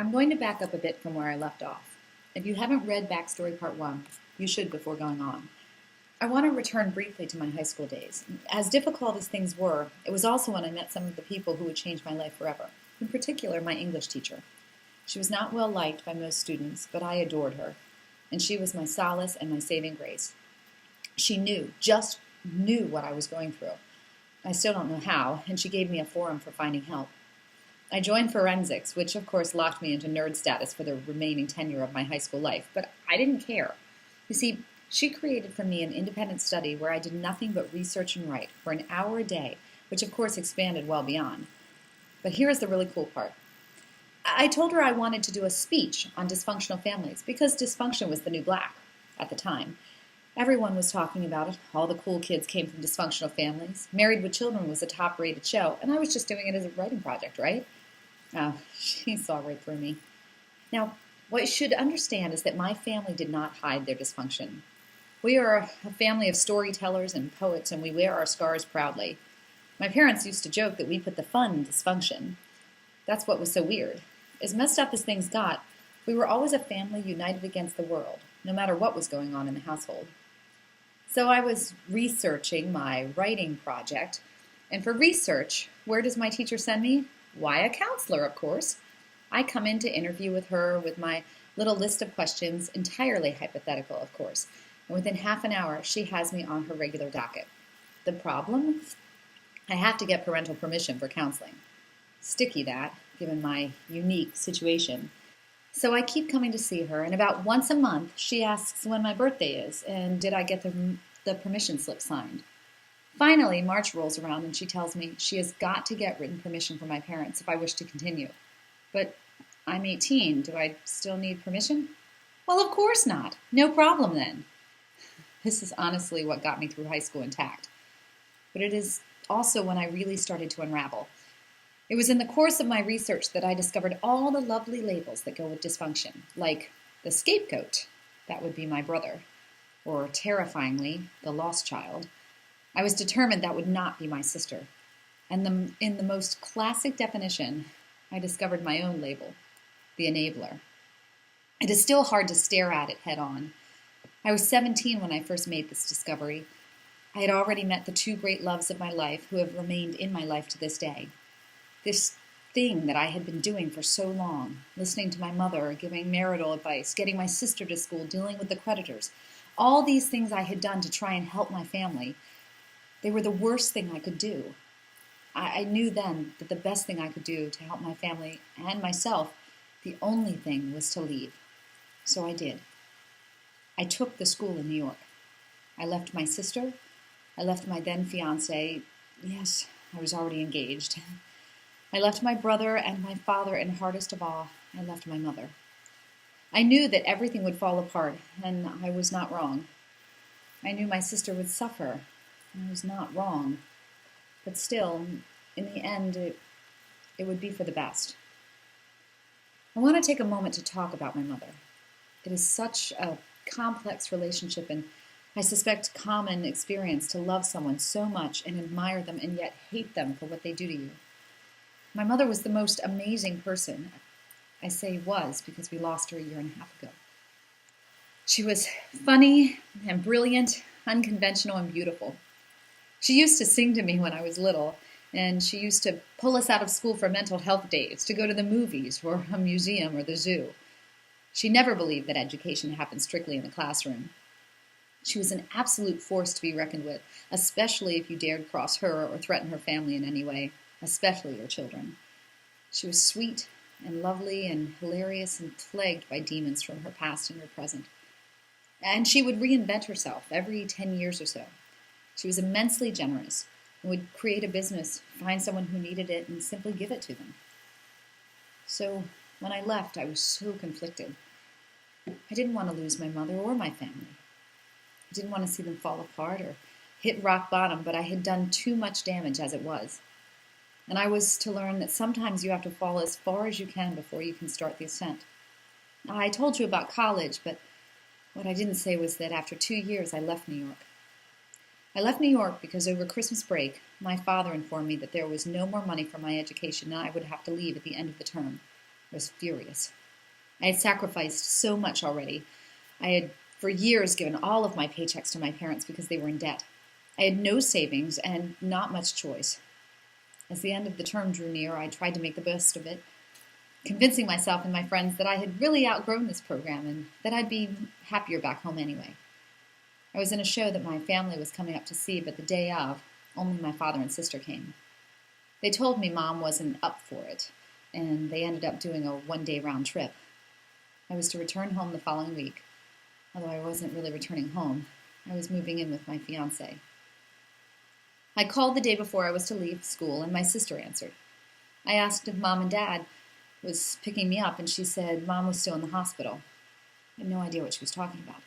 I'm going to back up a bit from where I left off. If you haven't read Backstory Part 1, you should before going on. I want to return briefly to my high school days. As difficult as things were, it was also when I met some of the people who would change my life forever, in particular my English teacher. She was not well liked by most students, but I adored her, and she was my solace and my saving grace. She just knew what I was going through. I still don't know how, and she gave me a forum for finding help. I joined forensics, which of course locked me into nerd status for the remaining tenure of my high school life, but I didn't care. You see, she created for me an independent study where I did nothing but research and write for an hour a day, which of course expanded well beyond. But here's the really cool part. I told her I wanted to do a speech on dysfunctional families because dysfunction was the new black at the time. Everyone was talking about it. All the cool kids came from dysfunctional families. Married with Children was a top-rated show, and I was just doing it as a writing project, right? Oh, she saw right through me. Now, what you should understand is that my family did not hide their dysfunction. We are a family of storytellers and poets, and we wear our scars proudly. My parents used to joke that we put the fun in dysfunction. That's what was so weird. As messed up as things got, we were always a family united against the world, no matter what was going on in the household. So I was researching my writing project, and for research, where does my teacher send me? Why, a counselor, of course. I come in to interview with her with my little list of questions, entirely hypothetical, of course, and within half an hour, she has me on her regular docket. The problem? I have to get parental permission for counseling. Sticky that, given my unique situation. So I keep coming to see her, and about once a month she asks when my birthday is and did I get the permission slip signed. Finally, March rolls around and she tells me she has got to get written permission from my parents if I wish to continue. But I'm 18. Do I still need permission? Well, of course not. No problem then. This is honestly what got me through high school intact. But it is also when I really started to unravel. It was in the course of my research that I discovered all the lovely labels that go with dysfunction, like the scapegoat, that would be my brother, or terrifyingly, the lost child. I was determined that would not be my sister. And in the most classic definition, I discovered my own label, the enabler. It is still hard to stare at it head on. I was 17 when I first made this discovery. I had already met the two great loves of my life who have remained in my life to this day. This thing that I had been doing for so long, listening to my mother, giving marital advice, getting my sister to school, dealing with the creditors, all these things I had done to try and help my family, they were the worst thing I could do. I knew then that the best thing I could do to help my family and myself, the only thing was to leave. So I did. I took the school in New York. I left my sister. I left my then fiancé. Yes, I was already engaged. I left my brother and my father, and hardest of all, I left my mother. I knew that everything would fall apart, and I was not wrong. I knew my sister would suffer, and I was not wrong. But still, in the end, it would be for the best. I want to take a moment to talk about my mother. It is such a complex relationship, and I suspect common experience to love someone so much and admire them and yet hate them for what they do to you. My mother was the most amazing person. I say was because we lost her a year and a half ago. She was funny and brilliant, unconventional and beautiful. She used to sing to me when I was little, and she used to pull us out of school for mental health days, to go to the movies or a museum or the zoo. She never believed that education happened strictly in the classroom. She was an absolute force to be reckoned with, especially if you dared cross her or threaten her family in any way, especially your children. She was sweet and lovely and hilarious and plagued by demons from her past and her present. And she would reinvent herself every 10 years or so. She was immensely generous and would create a business, find someone who needed it, and simply give it to them. So when I left, I was so conflicted. I didn't want to lose my mother or my family. I didn't want to see them fall apart or hit rock bottom, but I had done too much damage as it was. And I was to learn that sometimes you have to fall as far as you can before you can start the ascent. I told you about college, but what I didn't say was that after 2 years I left New York. I left New York because over Christmas break, my father informed me that there was no more money for my education and I would have to leave at the end of the term. I was furious. I had sacrificed so much already. I had for years given all of my paychecks to my parents because they were in debt. I had no savings and not much choice. As the end of the term drew near, I tried to make the best of it, convincing myself and my friends that I had really outgrown this program and that I'd be happier back home anyway. I was in a show that my family was coming up to see, but the day of, only my father and sister came. They told me Mom wasn't up for it, and they ended up doing a one-day round trip. I was to return home the following week, although I wasn't really returning home. I was moving in with my fiancé. I called the day before I was to leave school, and my sister answered. I asked if Mom and Dad was picking me up, and she said Mom was still in the hospital. I had no idea what she was talking about.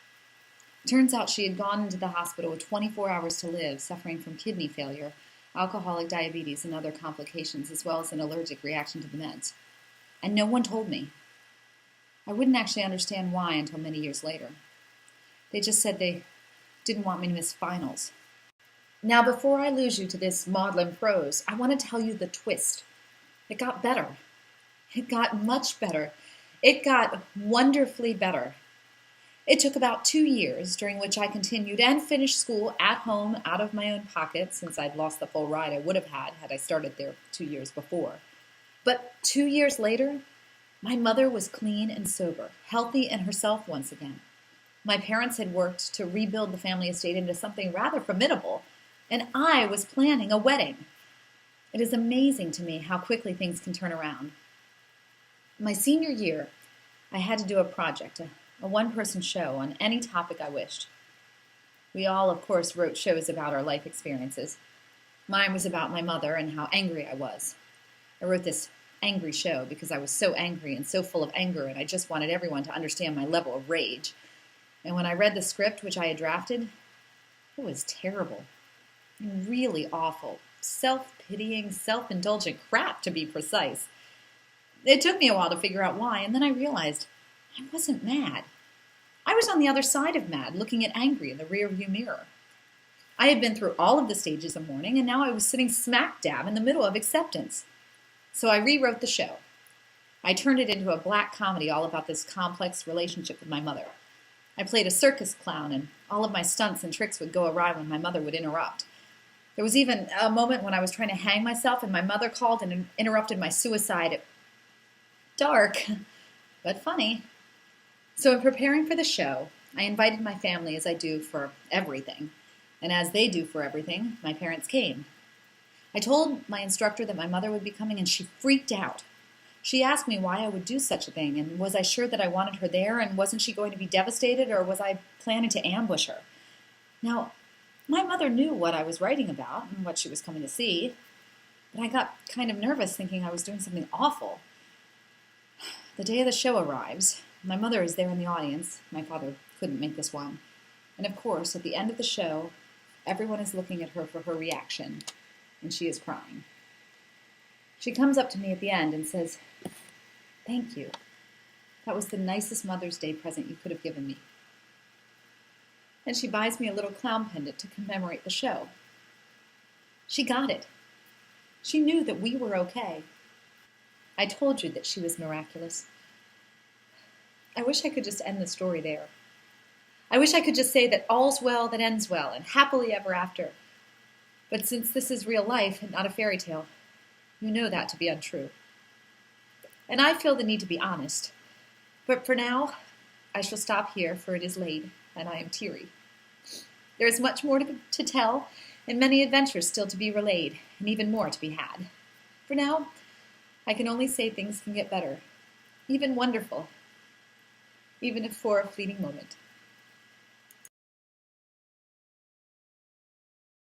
Turns out she had gone into the hospital with 24 hours to live, suffering from kidney failure, alcoholic diabetes, and other complications, as well as an allergic reaction to the meds. And no one told me. I wouldn't actually understand why until many years later. They just said they didn't want me to miss finals. Now, before I lose you to this maudlin prose, I want to tell you the twist. It got better. It got much better. It got wonderfully better. It took about 2 years, during which I continued and finished school at home out of my own pocket, since I'd lost the full ride I would have had I started there 2 years before. But 2 years later, my mother was clean and sober, healthy and herself once again. My parents had worked to rebuild the family estate into something rather formidable, and I was planning a wedding. It is amazing to me how quickly things can turn around. My senior year, I had to do a project, a one-person show on any topic I wished. We all, of course, wrote shows about our life experiences. Mine was about my mother and how angry I was. I wrote this angry show because I was so angry and so full of anger, and I just wanted everyone to understand my level of rage. And when I read the script, which I had drafted, it was terrible. Really awful. Self-pitying, self-indulgent crap, to be precise. It took me a while to figure out why, and then I realized I wasn't mad. I was on the other side of mad, looking at angry in the rearview mirror. I had been through all of the stages of mourning, and now I was sitting smack dab in the middle of acceptance. So I rewrote the show. I turned it into a black comedy all about this complex relationship with my mother. I played a circus clown, and all of my stunts and tricks would go awry when my mother would interrupt. There was even a moment when I was trying to hang myself, and my mother called and interrupted my suicide. Dark, but funny. So in preparing for the show, I invited my family as I do for everything. And as they do for everything, my parents came. I told my instructor that my mother would be coming, and she freaked out. She asked me why I would do such a thing, and was I sure that I wanted her there, and wasn't she going to be devastated, or was I planning to ambush her? Now, my mother knew what I was writing about and what she was coming to see, but I got kind of nervous thinking I was doing something awful. The day of the show arrives. My mother is there in the audience. My father couldn't make this one. And of course, at the end of the show, everyone is looking at her for her reaction, and she is crying. She comes up to me at the end and says, "Thank you. That was the nicest Mother's Day present you could have given me." And she buys me a little clown pendant to commemorate the show. She got it. She knew that we were okay. I told you that she was miraculous. I wish I could just end the story there. I wish I could just say that all's well that ends well and happily ever after. But since this is real life and not a fairy tale, you know that to be untrue. And I feel the need to be honest. But for now, I shall stop here, for it is late, and I am teary. There is much more to tell, and many adventures still to be relayed, and even more to be had. For now, I can only say things can get better, even wonderful, even if for a fleeting moment.